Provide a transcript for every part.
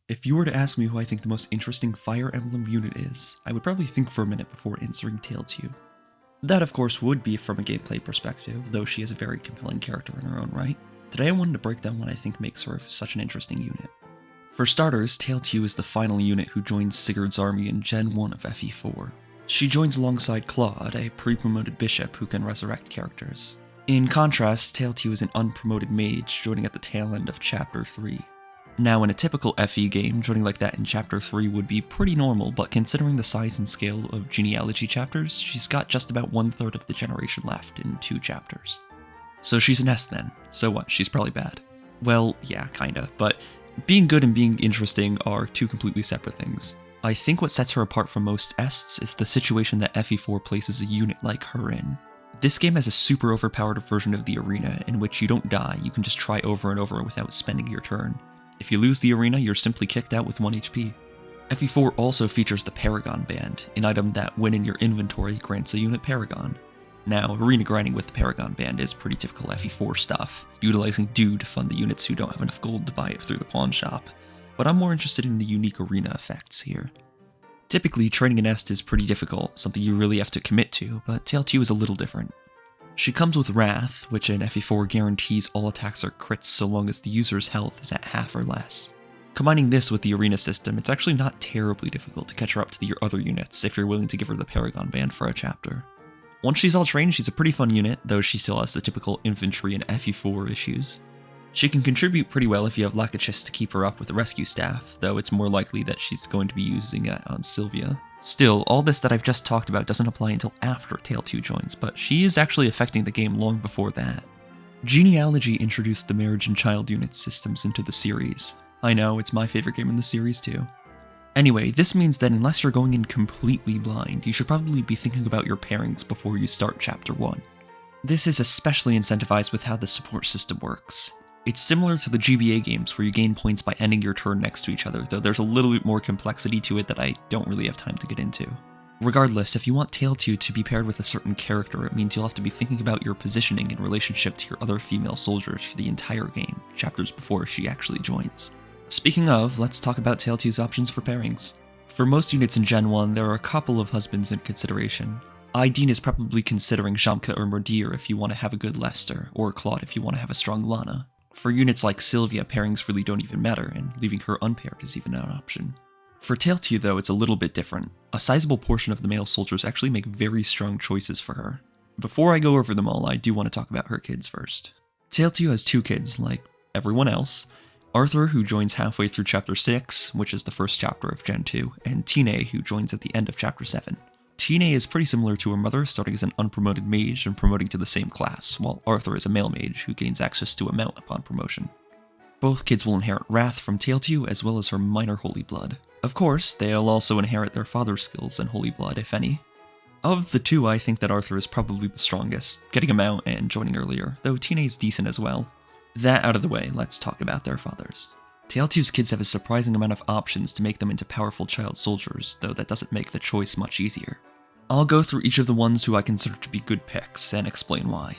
If you were to ask me who I think the most interesting Fire Emblem unit is, I would probably think for a minute before answering Tailtiu. That of course would be from a gameplay perspective, though she is a very compelling character in her own right. Today I wanted to break down what I think makes her such an interesting unit. For starters, Tailtiu is the final unit who joins Sigurd's army in Gen 1 of FE4. She joins alongside Claude, a pre-promoted bishop who can resurrect characters. In contrast, Tailtiu is an unpromoted mage joining at the tail end of Chapter 3. Now, in a typical FE game, joining like that in Chapter 3 would be pretty normal, but considering the size and scale of genealogy chapters, she's got just about 1/3 of the generation left in 2 chapters. So she's an S then. So what, she's probably bad? Well, yeah, kinda, but being good and being interesting are 2 completely separate things. I think what sets her apart from most Ests is the situation that FE4 places a unit like her in. This game has a super overpowered version of the arena, in which you don't die, you can just try over and over without spending your turn. If you lose the arena, you're simply kicked out with 1 HP. FE4 also features the Paragon Band, an item that, when in your inventory, grants a unit Paragon. Now, arena grinding with the Paragon Band is pretty typical FE4 stuff, utilizing Dude to fund the units who don't have enough gold to buy it through the pawn shop, but I'm more interested in the unique arena effects here. Typically, training an Est is pretty difficult, something you really have to commit to, but Tailtiu is a little different. She comes with Wrath, which in FE4 guarantees all attacks are crits so long as the user's health is at half or less. Combining this with the arena system, it's actually not terribly difficult to catch her up to your other units if you're willing to give her the Paragon Band for a chapter. Once she's all trained, she's a pretty fun unit, though she still has the typical infantry and FE4 issues. She can contribute pretty well if you have Lakachis to keep her up with the rescue staff, though it's more likely that she's going to be using it on Sylvia. Still, all this that I've just talked about doesn't apply until after Tailtiu joins, but she is actually affecting the game long before that. Genealogy introduced the marriage and child unit systems into the series. I know, it's my favorite game in the series too. Anyway, this means that unless you're going in completely blind, you should probably be thinking about your pairings before you start Chapter 1. This is especially incentivized with how the support system works. It's similar to the GBA games where you gain points by ending your turn next to each other, though there's a little bit more complexity to it that I don't really have time to get into. Regardless, if you want Tailtiu to be paired with a certain character, it means you'll have to be thinking about your positioning in relationship to your other female soldiers for the entire game, chapters before she actually joins. Speaking of, let's talk about Tailtiu's options for pairings. For most units in Gen 1, there are a couple of husbands in consideration. Ideen is probably considering Jamka or Mordir if you want to have a good Lester, or Claude if you want to have a strong Lana. For units like Sylvia, pairings really don't even matter, and leaving her unpaired is even an option. For Tailtiu though, it's a little bit different. A sizable portion of the male soldiers actually make very strong choices for her. Before I go over them all, I do want to talk about her kids first. Tailtiu has 2 kids, like everyone else. Arthur, who joins halfway through Chapter 6, which is the first chapter of Gen 2, and Tine, who joins at the end of Chapter 7. Tine is pretty similar to her mother, starting as an unpromoted mage and promoting to the same class, while Arthur is a male mage who gains access to a mount upon promotion. Both kids will inherit Wrath from Tailtiu as well as her minor Holy Blood. Of course, they'll also inherit their father's skills and Holy Blood, if any. Of the 2, I think that Arthur is probably the strongest, getting a mount and joining earlier, though Tine is decent as well. That out of the way, let's talk about their fathers. Tailtiu's kids have a surprising amount of options to make them into powerful child soldiers, though that doesn't make the choice much easier. I'll go through each of the ones who I consider to be good picks, and explain why.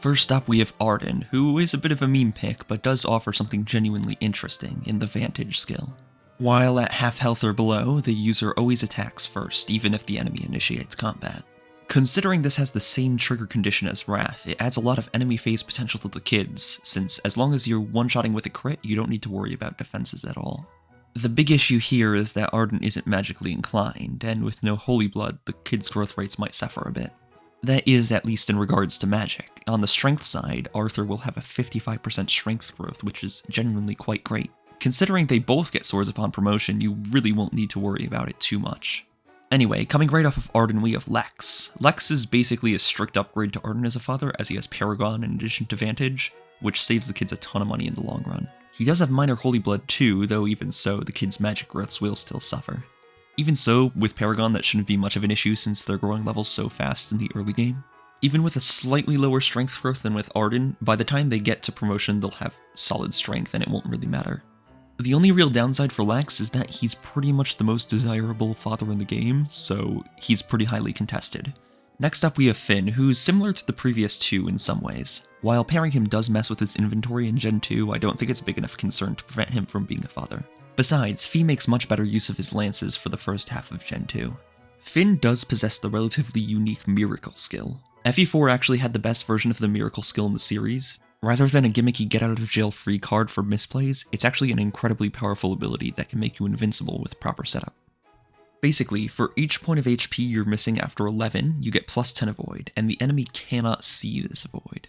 First up we have Arden, who is a bit of a meme pick, but does offer something genuinely interesting in the Vantage skill. While at half health or below, the user always attacks first, even if the enemy initiates combat. Considering this has the same trigger condition as Wrath, it adds a lot of enemy phase potential to the kids, since as long as you're one-shotting with a crit, you don't need to worry about defenses at all. The big issue here is that Arden isn't magically inclined, and with no Holy Blood, the kids' growth rates might suffer a bit. That is at least in regards to magic. On the strength side, Arthur will have a 55% strength growth, which is genuinely quite great. Considering they both get swords upon promotion, you really won't need to worry about it too much. Anyway, coming right off of Arden, we have Lex. Lex is basically a strict upgrade to Arden as a father, as he has Paragon in addition to Vantage, which saves the kids a ton of money in the long run. He does have minor Holy Blood too, though even so, the kids' magic growths will still suffer. Even so, with Paragon that shouldn't be much of an issue since they're growing levels so fast in the early game. Even with a slightly lower strength growth than with Arden, by the time they get to promotion they'll have solid strength and it won't really matter. The only real downside for Lex is that he's pretty much the most desirable father in the game, so he's pretty highly contested. Next up we have Finn, who's similar to the previous 2 in some ways. While pairing him does mess with his inventory in Gen 2, I don't think it's a big enough concern to prevent him from being a father. Besides, Fi makes much better use of his lances for the first half of Gen 2. Finn does possess the relatively unique Miracle skill. FE4 actually had the best version of the Miracle skill in the series. Rather than a gimmicky get-out-of-jail-free card for misplays, it's actually an incredibly powerful ability that can make you invincible with proper setup. Basically, for each point of HP you're missing after 11, you get plus 10 avoid, and the enemy cannot see this avoid.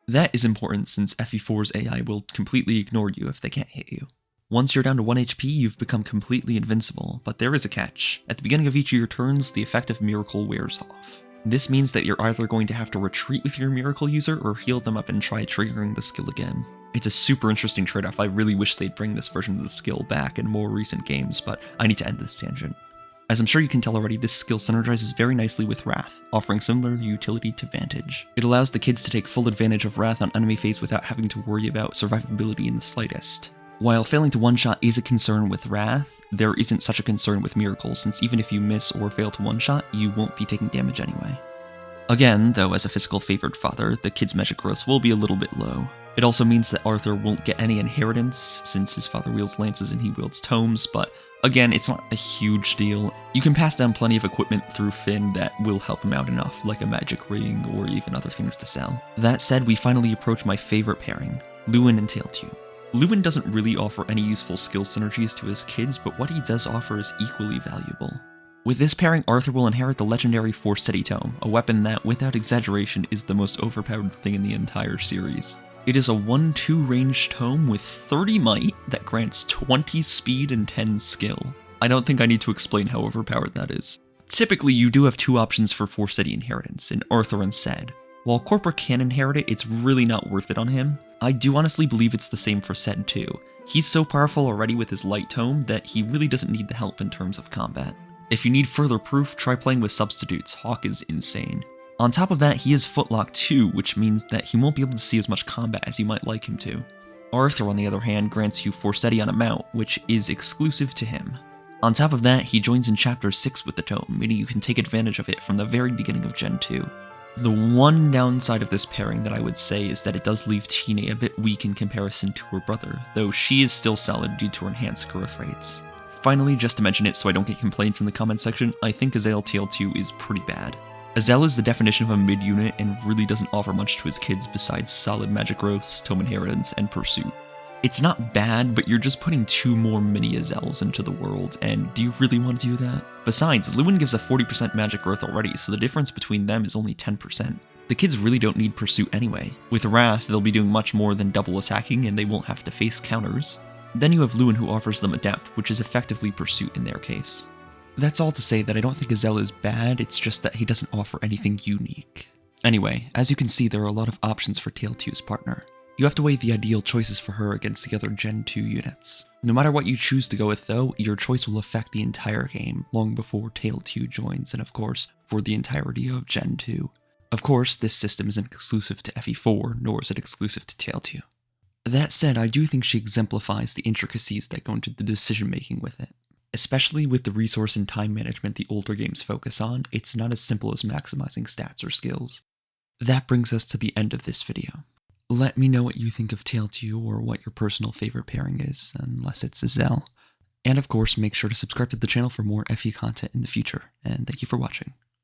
That is important since FE4's AI will completely ignore you if they can't hit you. Once you're down to 1 HP, you've become completely invincible, but there is a catch. At the beginning of each of your turns, the effect of Miracle wears off. This means that you're either going to have to retreat with your Miracle user or heal them up and try triggering the skill again. It's a super interesting trade-off. I really wish they'd bring this version of the skill back in more recent games, but I need to end this tangent. As I'm sure you can tell already, this skill synergizes very nicely with Wrath, offering similar utility to Vantage. It allows the kids to take full advantage of Wrath on enemy phase without having to worry about survivability in the slightest. While failing to one-shot is a concern with Wrath, there isn't such a concern with Miracle, since even if you miss or fail to one-shot, you won't be taking damage anyway. Again, though, as a physical favored father, the kid's magic growth will be a little bit low. It also means that Arthur won't get any inheritance, since his father wields lances and he wields tomes, but again, it's not a huge deal. You can pass down plenty of equipment through Finn that will help him out enough, like a magic ring or even other things to sell. That said, we finally approach my favorite pairing, Lewin and Tailtiu. Lewin doesn't really offer any useful skill synergies to his kids, but what he does offer is equally valuable. With this pairing, Arthur will inherit the legendary Forseti Tome, a weapon that, without exaggeration, is the most overpowered thing in the entire series. It is a 1-2 range tome with 30 might that grants 20 speed and 10 skill. I don't think I need to explain how overpowered that is. Typically, you do have two options for Forseti inheritance, in Arthur and Ced. While Corpora can inherit it, it's really not worth it on him. I do honestly believe it's the same for Ced too. He's so powerful already with his light tome that he really doesn't need the help in terms of combat. If you need further proof, try playing with substitutes. Hawk is insane. On top of that, he is footlocked too, which means that he won't be able to see as much combat as you might like him to. Arthur, on the other hand, grants you Forseti on a mount, which is exclusive to him. On top of that, he joins in Chapter 6 with the tome, meaning you can take advantage of it from the very beginning of Gen 2. The one downside of this pairing that I would say is that it does leave Tina a bit weak in comparison to her brother, though she is still solid due to her enhanced growth rates. Finally, just to mention it so I don't get complaints in the comments section, I think Azael TL2 is pretty bad. Azael is the definition of a mid-unit and really doesn't offer much to his kids besides solid magic growths, tome inheritance, and pursuit. It's not bad, but you're just putting 2 more mini Azaels into the world, and do you really want to do that? Besides, Lewin gives a 40% magic growth already, so the difference between them is only 10%. The kids really don't need pursuit anyway. With Wrath, they'll be doing much more than double attacking, and they won't have to face counters. Then you have Lewin who offers them Adept, which is effectively pursuit in their case. That's all to say that I don't think Azael is bad, it's just that he doesn't offer anything unique. Anyway, as you can see, there are a lot of options for Tailtiu's partner. You have to weigh the ideal choices for her against the other Gen 2 units. No matter what you choose to go with though, your choice will affect the entire game, long before Tailtiu joins, and of course, for the entirety of Gen 2. Of course, this system isn't exclusive to FE4, nor is it exclusive to Tailtiu. That said, I do think she exemplifies the intricacies that go into the decision-making with it. Especially with the resource and time management the older games focus on, it's not as simple as maximizing stats or skills. That brings us to the end of this video. Let me know what you think of Tailtiu or what your personal favorite pairing is, unless it's Azael. And of course, make sure to subscribe to the channel for more FE content in the future, and thank you for watching.